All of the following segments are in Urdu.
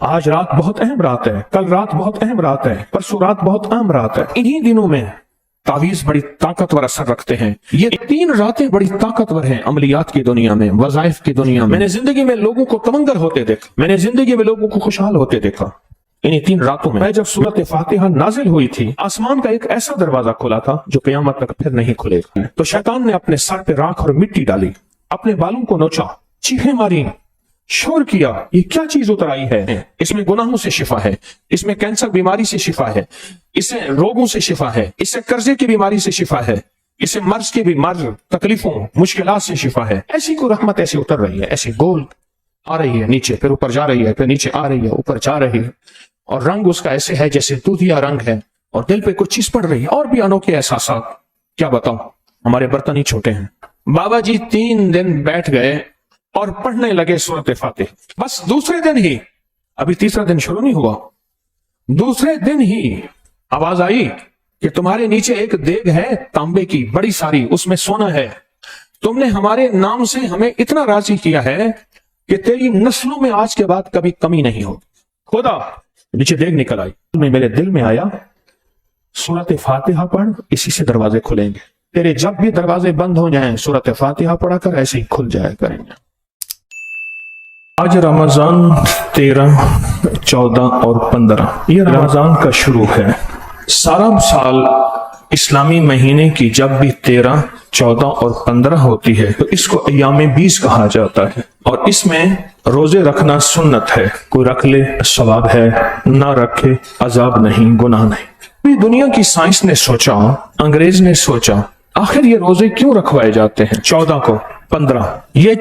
آج رات بہت اہم رات ہے، کل رات بہت اہم رات ہے، پرسوں رات بہت اہم رات ہے۔ انہی دنوں میں تعویذ بڑی طاقتور اثر رکھتے ہیں۔ یہ 3 راتیں بڑی طاقتور ہیں عملیات کی دنیا میں، وظائف کی دنیا میں۔ میں نے زندگی میں لوگوں کو تمنگر ہوتے دیکھا، میں نے زندگی میں لوگوں کو خوشحال ہوتے دیکھا انہی 3 راتوں میں۔ جب سورت فاتحہ نازل ہوئی تھی، آسمان کا ایک ایسا دروازہ کھلا تھا جو قیامت تک پھر نہیں کھلے گا۔ تو شیطان نے اپنے سر پہ راکھ اور مٹی ڈالی، اپنے بالوں کو نوچا، چیخیں ماری، شور کیا، یہ کیا چیز اتر آئی ہے؟ اس میں گناہوں سے شفا ہے، اس میں کینسر بیماری سے شفا ہے، اس سے روگوں سے شفا ہے، اس سے قرضے کی بیماری سے شفا ہے، اس سے مرض کی بھی مرض، تکلیفوں، مشکلات سے شفا ہے۔ ایسی کوئی رحمت ایسی اتر رہی ہے، ایسی گول آ رہی ہے نیچے، پھر اوپر جا رہی ہے، پھر نیچے آ رہی ہے، اوپر جا رہی ہے، اور رنگ اس کا ایسے ہے جیسے دودھیا رنگ ہے، اور دل پہ کچھ چیز پڑ رہی ہے، اور بھی انوکھے احساسات۔ کیا بتاؤں، ہمارے برتن ہی چھوٹے ہیں۔ بابا جی 3 دن بیٹھ گئے اور پڑھنے لگے سورت فاتحہ۔ بس دوسرے دن ہی، ابھی تیسرا دن شروع نہیں ہوا، دوسرے دن ہی آواز آئی کہ تمہارے نیچے ایک دیگ ہے تانبے کی بڑی ساری، اس میں سونا ہے، تم نے ہمارے نام سے ہمیں اتنا راضی کیا ہے کہ تیری نسلوں میں آج کے بعد کبھی کمی نہیں ہوگی۔ خدا نیچے دیگ نکل آئی، میرے دل میں آیا سورت فاتحہ پڑھ، اسی سے دروازے کھلیں گے تیرے۔ جب بھی دروازے بند ہو جائیں سورت فاتحہ پڑھا کر، ایسے ہی کھل جایا کریں گے۔ آج رمضان 13، 14 اور 15 یہ رمضان کا شروع ہے۔ سارا سال اسلامی مہینے کی جب بھی 13، 14 اور 15 ہوتی ہے تو اس کو ایام 20 کہا جاتا ہے، اور اس میں روزے رکھنا سنت ہے، کوئی رکھ لے ثواب ہے، نہ رکھے عذاب نہیں، گناہ نہیں۔ دنیا کی سائنس نے سوچا، انگریز نے سوچا، آخر یہ روزے کیوں رکھوائے جاتے ہیں 14 کو 15؟ یہ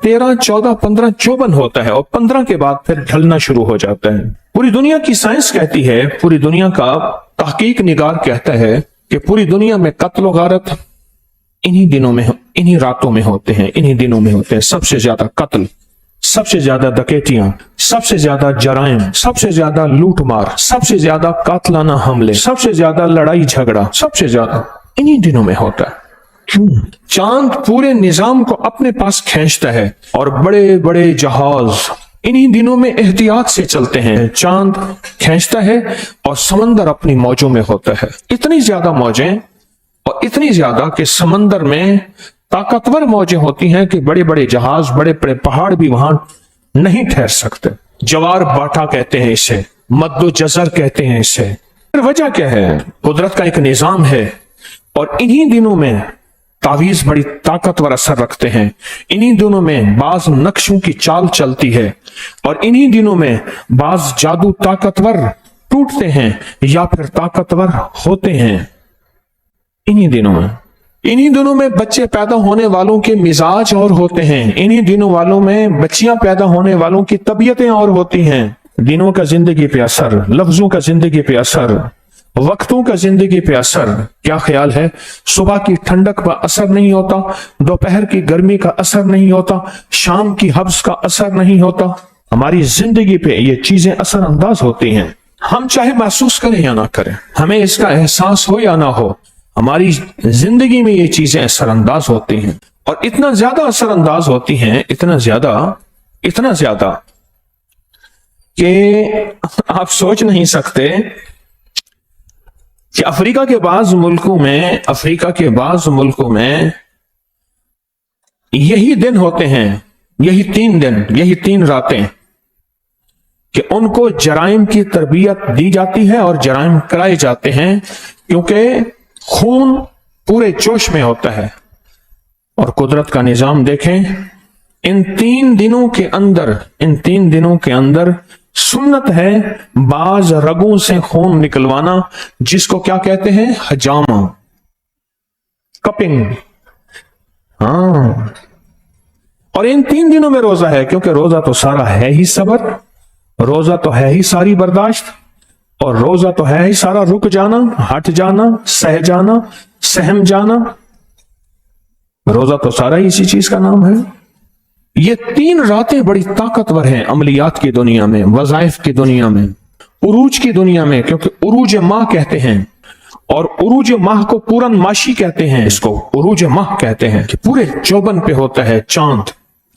13، 14، 15 چوبن ہوتا ہے، اور 15 کے بعد پھر ڈھلنا شروع ہو جاتا ہے۔ پوری دنیا کی سائنس کہتی ہے، پوری دنیا کا تحقیق نگار کہتا ہے کہ پوری دنیا میں قتل و غارت انہی دنوں میں، انہی راتوں میں ہوتے ہیں، انہی دنوں میں ہوتے ہیں۔ سب سے زیادہ قتل، سب سے زیادہ ڈکیتیاں، سب سے زیادہ جرائم، سب سے زیادہ لوٹ مار، سب سے زیادہ قاتلانہ حملے، سب سے زیادہ لڑائی جھگڑا، سب سے زیادہ انہی دنوں میں ہوتا ہے۔ کیوں؟ چاند پورے نظام کو اپنے پاس کھینچتا ہے، اور بڑے بڑے جہاز انہی دنوں میں احتیاط سے چلتے ہیں۔ چاند کھینچتا ہے اور سمندر اپنی موجوں میں ہوتا ہے، اتنی زیادہ موجیں، اور اتنی زیادہ کہ سمندر میں طاقتور موجیں ہوتی ہیں کہ بڑے بڑے جہاز، بڑے بڑے پہاڑ بھی وہاں نہیں ٹھہر سکتے۔ جوار باٹا کہتے ہیں اسے، مد و جزر کہتے ہیں اسے۔ وجہ کیا ہے؟ قدرت کا ایک نظام ہے، اور انہی دنوں میں تعویذ بڑی طاقتور اثر رکھتے ہیں، انہی دنوں میں بعض نقشوں کی چال چلتی ہے، اور انہی دنوں میں بعض جادو طاقتور ٹوٹتے ہیں یا پھر طاقتور ہوتے ہیں۔ انہی دنوں میں بچے پیدا ہونے والوں کے مزاج اور ہوتے ہیں، انہی دنوں والوں میں بچیاں پیدا ہونے والوں کی طبیعتیں اور ہوتی ہیں۔ دنوں کا زندگی پہ اثر، لفظوں کا زندگی پہ اثر، وقتوں کا زندگی پہ اثر۔ کیا خیال ہے؟ صبح کی ٹھنڈک پر اثر نہیں ہوتا، دوپہر کی گرمی کا اثر نہیں ہوتا، شام کی حبس کا اثر نہیں ہوتا۔ ہماری زندگی پہ یہ چیزیں اثر انداز ہوتی ہیں، ہم چاہے محسوس کریں یا نہ کریں، ہمیں اس کا احساس ہو یا نہ ہو، ہماری زندگی میں یہ چیزیں اثر انداز ہوتی ہیں، اور اتنا زیادہ اثر انداز ہوتی ہیں، اتنا زیادہ کہ آپ سوچ نہیں سکتے کہ افریقہ کے بعض ملکوں میں یہی دن ہوتے ہیں، یہی 3 دن، یہی 3 راتیں کہ ان کو جرائم کی تربیت دی جاتی ہے اور جرائم کرائے جاتے ہیں، کیونکہ خون پورے جوش میں ہوتا ہے۔ اور قدرت کا نظام دیکھیں، ان 3 دنوں کے اندر سنت ہے بعض رگوں سے خون نکلوانا، جس کو کیا کہتے ہیں؟ حجامہ، کپنگ۔ اور ان 3 دنوں میں روزہ ہے، کیونکہ روزہ تو سارا ہے ہی صبر، روزہ تو ہے ہی ساری برداشت، اور روزہ تو ہے ہی سارا رک جانا، ہٹ جانا، سہ جانا، سہم جانا۔ روزہ تو سارا ہی اسی چیز کا نام ہے۔ یہ 3 راتیں بڑی طاقتور ہیں عملیات کی دنیا میں، وظائف کی دنیا میں، عروج کی دنیا میں، کیونکہ عروج ماہ کہتے ہیں، اور عروج ماہ کو پورن ماشی کہتے ہیں، اس کو عروج ماہ کہتے ہیں، کہ پورے چوبن پہ ہوتا ہے چاند،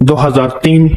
2003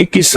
21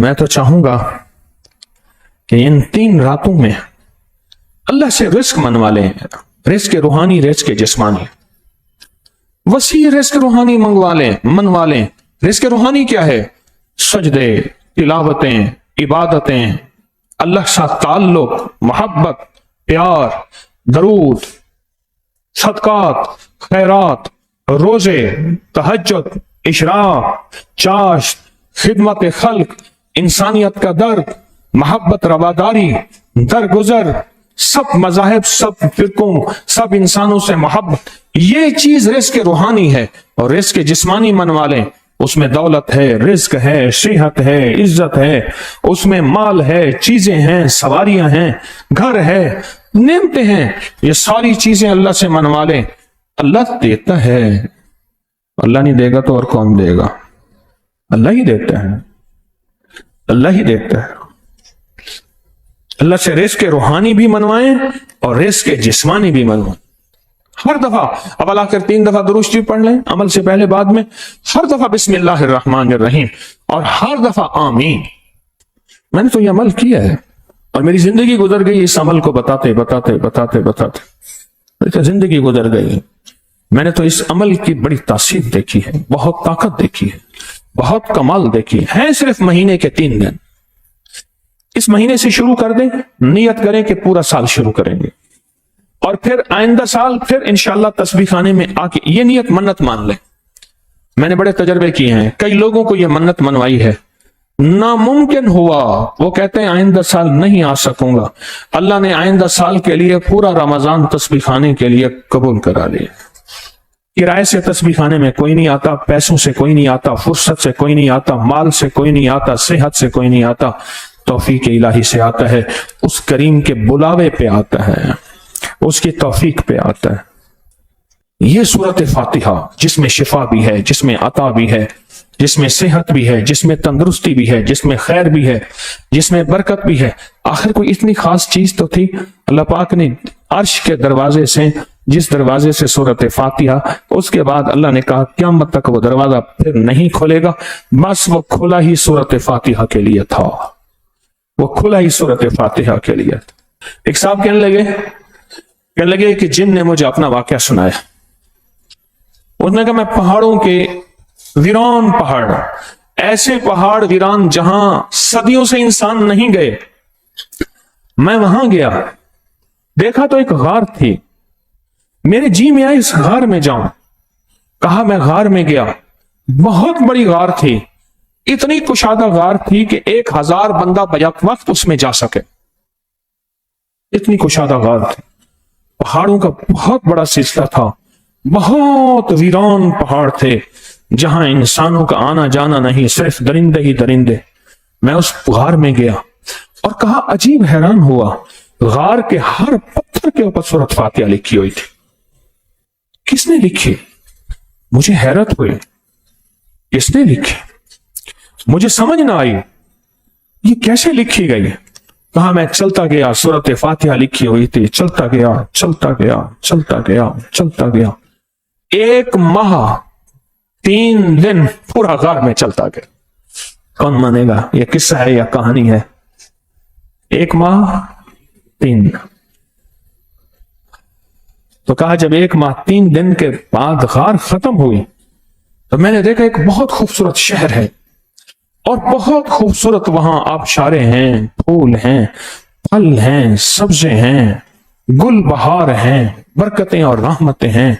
میں تو چاہوں گا کہ ان 3 راتوں میں اللہ سے رزق منوا لیں، رزق روحانی، رزق جسمانی، وسیع رزق روحانی منوا لیں۔ رزق روحانی کیا ہے؟ سجدے، تلاوتیں، عبادتیں، اللہ سے تعلق، محبت، پیار، درود، صدقات، خیرات، روزے، تہجد، اشراق، چاشت، خدمت خلق، انسانیت کا درد، محبت، رواداری، درگزر، سب مذاہب، سب فرقوں، سب انسانوں سے محبت، یہ چیز رزق روحانی ہے۔ اور رزق جسمانی منوا لیں، اس میں دولت ہے، رزق ہے، صحت ہے، عزت ہے، اس میں مال ہے، چیزیں ہیں، سواریاں ہیں، گھر ہے، نعمتیں ہیں، یہ ساری چیزیں اللہ سے منوا لیں۔ اللہ دیتا ہے، اللہ نہیں دے گا تو اور کون دے گا؟ اللہ ہی دیتا ہے، اللہ ہی دیتا ہے۔ اللہ سے رزق روحانی بھی منوائیں اور رزق جسمانی بھی منوائیں۔ ہر دفعہ اب اللہ کر 3 دفعہ درود شریف پڑھ لیں عمل سے پہلے بعد میں، ہر دفعہ بسم اللہ الرحمن الرحیم، اور ہر دفعہ آمین۔ میں نے تو یہ عمل کیا ہے اور میری زندگی گزر گئی اس عمل کو بتاتے بتاتے بتاتے بتاتے، میری تو زندگی گزر گئی۔ میں نے تو اس عمل کی بڑی تاثیر دیکھی ہے، بہت طاقت دیکھی ہے، بہت کمال دیکھی ہے۔ صرف مہینے کے 3 دن، اس مہینے سے شروع کر دیں، نیت کریں کہ پورا سال شروع کریں گے، اور پھر آئندہ سال پھر انشاءاللہ تسبیح خانے میں آ کے یہ نیت منت مان لیں۔ میں نے بڑے تجربے کیے ہیں، کئی لوگوں کو یہ منت منوائی ہے، ناممکن ہوا، وہ کہتے ہیں آئندہ سال نہیں آ سکوں گا، اللہ نے آئندہ سال کے لیے پورا رمضان تسبیح خانے کے لیے قبول کرا لیا۔ کرائے سے تسبیح خانے میں کوئی نہیں آتا، پیسوں سے کوئی نہیں آتا، فرصت سے کوئی نہیں آتا، مال سے کوئی نہیں آتا، صحت سے کوئی نہیں آتا، توفیق الہی سے آتا ہے، اس کریم کے بلاوے پہ آتا ہے، اس کی توفیق پہ آتا ہے۔ یہ سورت فاتحہ جس میں شفا بھی ہے، جس میں عطا بھی ہے، جس میں صحت بھی ہے، جس میں تندرستی بھی ہے، جس میں خیر بھی ہے، جس میں برکت بھی ہے، آخر کوئی اتنی خاص چیز تو تھی؟ اللہ پاک نے عرش کے دروازے سے، جس دروازے سے سورت فاتحہ، اس کے بعد اللہ نے کہا قیامت تک وہ دروازہ پھر نہیں کھولے گا، بس وہ کھلا ہی سورت فاتحہ کے لیے تھا، وہ کھلا ہی سورت فاتحہ کے لیے تھا۔ ایک صاحب کہنے لگے کہ جن نے مجھے اپنا واقعہ سنایا، اس نے کہا میں پہاڑوں کے ویران پہاڑ، ایسے پہاڑ ویران جہاں صدیوں سے انسان نہیں گئے، میں وہاں گیا، دیکھا تو ایک غار تھی، میرے جی میں آئی اس غار میں جاؤں، کہا میں غار میں گیا، بہت بڑی غار تھی، اتنی کشادہ غار تھی کہ 1000 بندہ بیک وقت اس میں جا سکے، اتنی کشادہ غار تھی، پہاڑوں کا بہت بڑا سلسلہ تھا، بہت ویران پہاڑ تھے جہاں انسانوں کا آنا جانا نہیں، صرف درندے ہی درندے۔ میں اس غار میں گیا اور کہا عجیب حیران ہوا، غار کے ہر پتھر کے اوپر سورت فاتحہ لکھی ہوئی تھی۔ کس نے لکھی؟ مجھے حیرت ہوئی، کس نے لکھی؟ مجھے سمجھ نہ آئی یہ کیسے لکھی گئی۔ کہا میں چلتا گیا، سورت فاتحہ لکھی ہوئی تھی، چلتا گیا چلتا گیا چلتا گیا چلتا گیا، 1 ماہ 3 دن پورا غار میں چلتا گیا۔ کون مانے گا یہ قصہ ہے یا کہانی ہے؟ 1 ماہ 3 دن۔ تو کہا جب 1 ماہ 3 دن کے بعد غار ختم ہوئی تو میں نے دیکھا ایک بہت خوبصورت شہر ہے، اور بہت خوبصورت وہاں آبشارے ہیں، پھول ہیں، پھل ہیں، سبزے ہیں، گل بہار ہیں، برکتیں اور رحمتیں ہیں،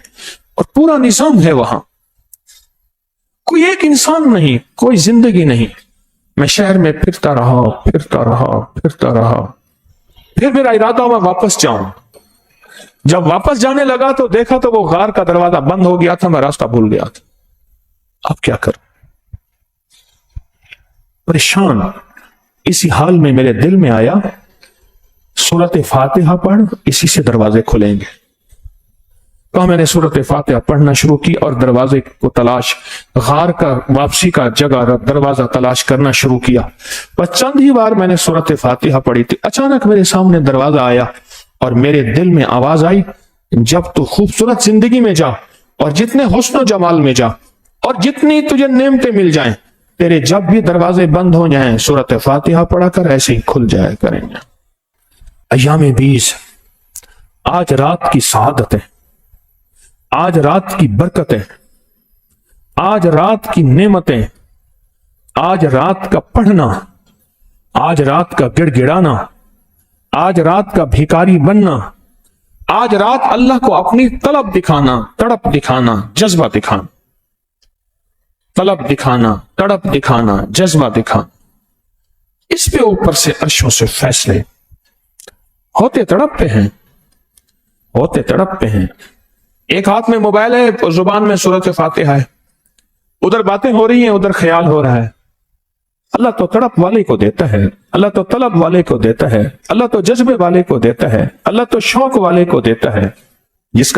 اور پورا نظام ہے وہاں، کوئی ایک انسان نہیں، کوئی زندگی نہیں۔ میں شہر میں پھرتا رہا پھرتا رہا پھرتا رہا، پھر میرا ارادہ میں واپس جاؤں۔ جب واپس جانے لگا تو دیکھا تو وہ غار کا دروازہ بند ہو گیا تھا، میں راستہ بھول گیا تھا۔ اب کیا کروں؟ پریشان، اسی حال میں میرے دل میں آیا سورت فاتحہ پڑھ، اسی سے دروازے کھلیں گے۔ تو میں نے سورت فاتحہ پڑھنا شروع کی اور دروازے کو تلاش، غار کا واپسی کا جگہ دروازہ تلاش کرنا شروع کیا۔ بس چند ہی بار میں نے سورت فاتحہ پڑھی تھی، اچانک میرے سامنے دروازہ آیا اور میرے دل میں آواز آئی، جب تو خوبصورت زندگی میں جا اور جتنے حسن و جمال میں جا اور جتنی تجھے نعمتیں مل جائیں، تیرے جب بھی دروازے بند ہو جائیں سورت فاتحہ پڑھا کر ایسے ہی کھل جایا کریں گے۔ ایام 20 آج رات کی سعادتیں، آج رات کی برکتیں، آج رات کی نعمتیں، آج رات کا پڑھنا، آج رات کا گڑ گڑانا، آج رات کا بھیکاری بننا، آج رات اللہ کو اپنی طلب دکھانا، تڑپ دکھانا، جذبہ دکھانا، طلب دکھانا، تڑپ دکھانا، جذبہ دکھانا، اس پہ اوپر سے عرشوں سے فیصلے ہوتے تڑپتے ہیں، ہوتے تڑپتے ہیں۔ ایک ہاتھ میں موبائل ہے اور زبان میں سورۃ فاتحہ ہے، ادھر باتیں ہو رہی ہیں، ادھر خیال ہو رہا ہے۔ اللہ تو تڑپ والے کو دیتا ہے، اللہ تو طلب والے کو دیتا ہے، اللہ تو جذبے والے کو دیتا ہے، اللہ تو شوق والے کو دیتا ہے، جس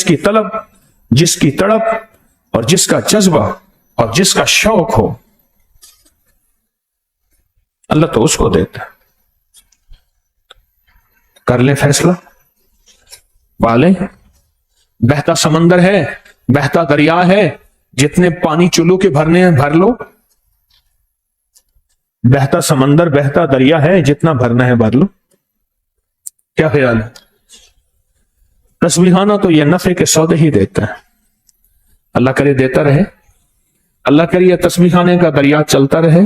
کی طلب، جس کی تڑپ اور جس کا جذبہ اور جس کا شوق ہو، اللہ تو اس کو دیتا ہے۔ کر لے فیصلہ، والے بہتا سمندر ہے، بہتا دریا ہے، جتنے پانی چلو کے بھرنے ہیں بھر لو۔ بہتا سمندر، بہتا دریا ہے، جتنا بھرنا ہے بھر لو۔ کیا خیال ہے؟ تسبیحانہ تو یہ نفع کے سودے ہی دیتا ہے، اللہ کرے دیتا رہے، اللہ کرے یہ تسبیحانے کا دریا چلتا رہے۔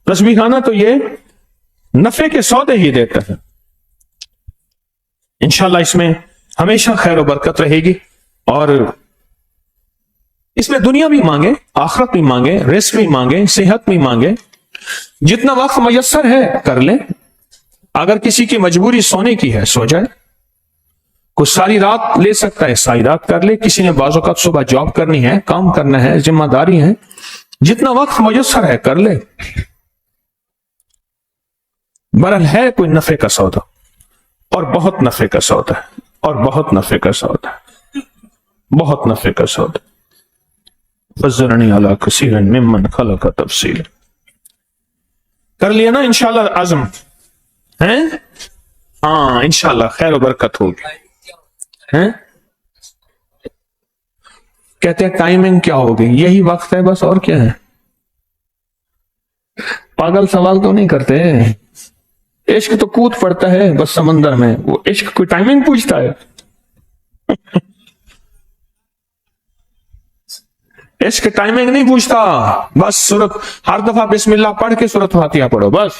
تسبیحانہ تو یہ نفع کے سودے ہی دیتا ہے۔ انشاءاللہ اس میں ہمیشہ خیر و برکت رہے گی، اور اس میں دنیا بھی مانگے، آخرت بھی مانگے، رزق بھی مانگے، صحت بھی مانگے، جتنا وقت میسر ہے کر لے۔ اگر کسی کی مجبوری سونے کی ہے سو جائے، کچھ ساری رات لے سکتا ہے ساری رات کر لے، کسی نے بعض اوقات صبح جاب کرنی ہے، کام کرنا ہے، ذمہ داری ہے، جتنا وقت میسر ہے کر لے۔ برحال ہے کوئی نفع کا سودا، اور بہت نفع کا سودا ہے، اور بہت نفع کا سودا ہے، بہت نفع کا سودا۔ فضلنی علی کثیر ممن خلق تفصیلا۔ کر لیا نا انشاءاللہ عزم ہیں؟ ہاں انشاءاللہ خیر و برکت ہوگی ہیں؟ کہتے ہیں ٹائمنگ کیا ہوگی؟ یہی وقت ہے بس، اور کیا ہے؟ پاگل سوال تو نہیں کرتے، عشق تو کود پڑتا ہے بس سمندر میں، وہ عشق کوئی ٹائمنگ پوچھتا ہے؟ عشق ٹائمنگ نہیں پوچھتا، بس ہر دفعہ بسم اللہ پڑھ کے سورۃ فاتحہ پڑھو بس۔